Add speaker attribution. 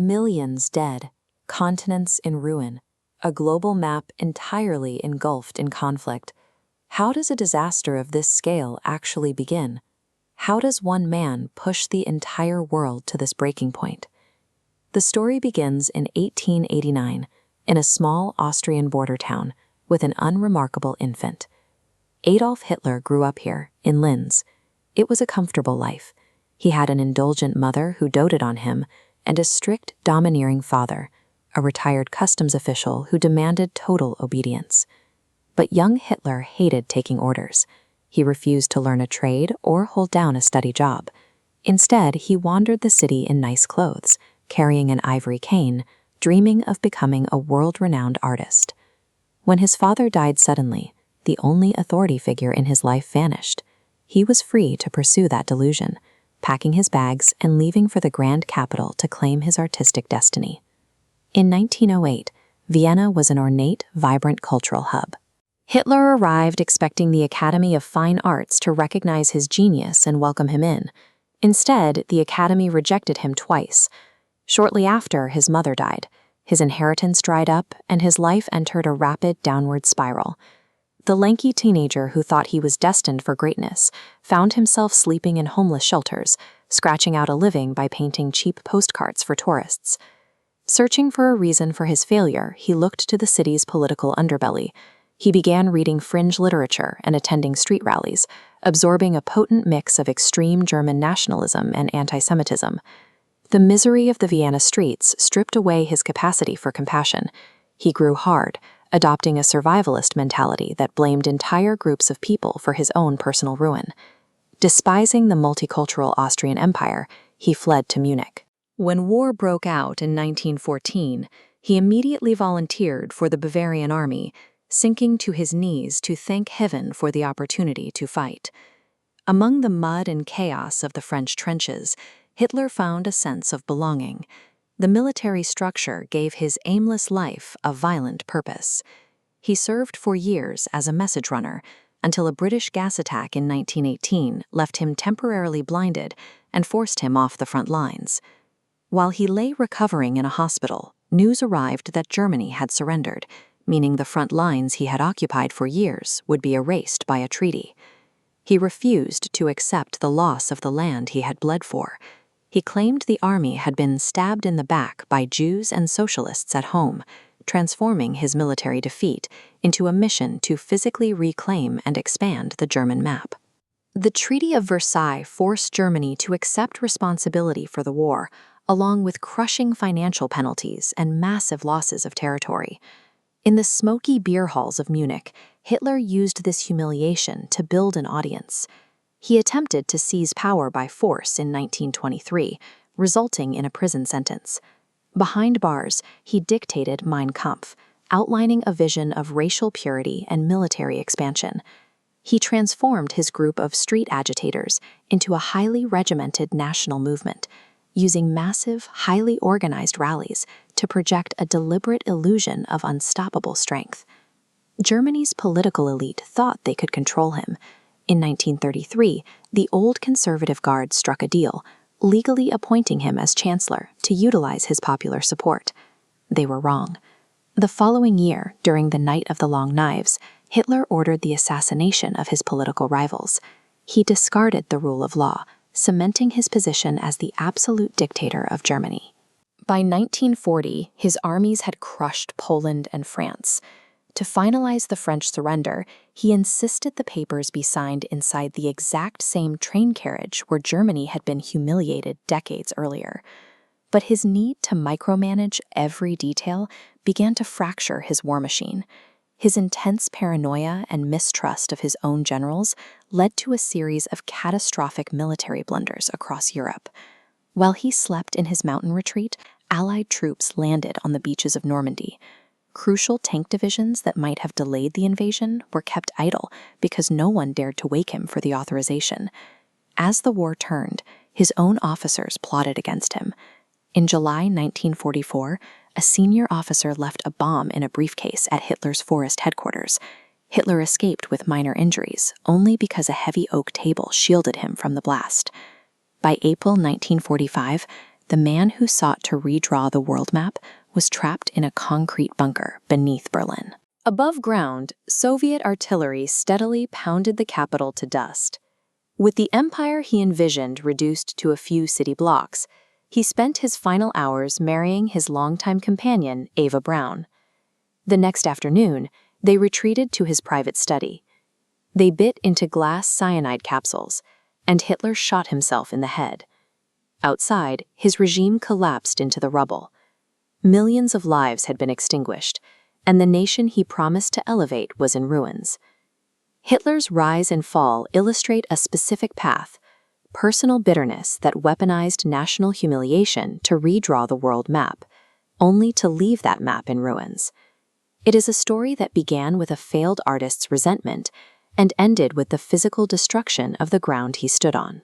Speaker 1: Millions dead, continents in ruin, a global map entirely engulfed in conflict. How does a disaster of this scale actually begin? How does one man push the entire world to this breaking point? The story begins in 1889 in a small Austrian border town with an unremarkable infant. Adolf Hitler grew up here, in Linz. It was a comfortable life. He had an indulgent mother who doted on him, and a strict, domineering father, a retired customs official who demanded total obedience. But young Hitler hated taking orders. He refused to learn a trade or hold down a steady job. Instead, he wandered the city in nice clothes, carrying an ivory cane, dreaming of becoming a world-renowned artist. When his father died suddenly, the only authority figure in his life vanished. He was free to pursue that delusion, packing his bags and leaving for the grand capital to claim his artistic destiny. In 1908, Vienna was an ornate, vibrant cultural hub. Hitler arrived expecting the Academy of Fine Arts to recognize his genius and welcome him in. Instead, the Academy rejected him twice. Shortly after, his mother died. His inheritance dried up, and his life entered a rapid downward spiral. The lanky teenager who thought he was destined for greatness found himself sleeping in homeless shelters, scratching out a living by painting cheap postcards for tourists. Searching for a reason for his failure, he looked to the city's political underbelly. He began reading fringe literature and attending street rallies, absorbing a potent mix of extreme German nationalism and anti-Semitism. The misery of the Vienna streets stripped away his capacity for compassion. He grew hard, adopting a survivalist mentality that blamed entire groups of people for his own personal ruin. Despising the multicultural Austrian Empire, he fled to Munich. When war broke out in 1914, he immediately volunteered for the Bavarian army, sinking to his knees to thank heaven for the opportunity to fight. Among the mud and chaos of the French trenches, Hitler found a sense of belonging. The military structure gave his aimless life a violent purpose. He served for years as a message runner until a British gas attack in 1918 left him temporarily blinded and forced him off the front lines. While he lay recovering in a hospital, news arrived that Germany had surrendered, meaning the front lines he had occupied for years would be erased by a treaty. He refused to accept the loss of the land he had bled for. He claimed the army had been stabbed in the back by Jews and socialists at home, transforming his military defeat into a mission to physically reclaim and expand the German map. The Treaty of Versailles forced Germany to accept responsibility for the war, along with crushing financial penalties and massive losses of territory. In the smoky beer halls of Munich, Hitler used this humiliation to build an audience. He attempted to seize power by force in 1923, resulting in a prison sentence. Behind bars, he dictated Mein Kampf, outlining a vision of racial purity and military expansion. He transformed his group of street agitators into a highly regimented national movement, using massive, highly organized rallies to project a deliberate illusion of unstoppable strength. Germany's political elite thought they could control him. In 1933, the old conservative guard struck a deal, legally appointing him as chancellor to utilize his popular support. They were wrong. The following year, during the Night of the Long Knives, Hitler ordered the assassination of his political rivals. He discarded the rule of law, cementing his position as the absolute dictator of Germany. By 1940, his armies had crushed Poland and France. To finalize the French surrender, he insisted the papers be signed inside the exact same train carriage where Germany had been humiliated decades earlier. But his need to micromanage every detail began to fracture his war machine. His intense paranoia and mistrust of his own generals led to a series of catastrophic military blunders across Europe. While he slept in his mountain retreat, Allied troops landed on the beaches of Normandy. Crucial tank divisions that might have delayed the invasion were kept idle because no one dared to wake him for the authorization. As the war turned, his own officers plotted against him. In July 1944, a senior officer left a bomb in a briefcase at Hitler's forest headquarters. Hitler escaped with minor injuries, only because a heavy oak table shielded him from the blast. By April 1945, the man who sought to redraw the world map was trapped in a concrete bunker beneath Berlin. Above ground, Soviet artillery steadily pounded the capital to dust. With the empire he envisioned reduced to a few city blocks, he spent his final hours marrying his longtime companion, Eva Braun. The next afternoon, they retreated to his private study. They bit into glass cyanide capsules, and Hitler shot himself in the head. Outside, his regime collapsed into the rubble. Millions of lives had been extinguished, and the nation he promised to elevate was in ruins. Hitler's rise and fall illustrate a specific path: personal bitterness that weaponized national humiliation to redraw the world map, only to leave that map in ruins. It is a story that began with a failed artist's resentment and ended with the physical destruction of the ground he stood on.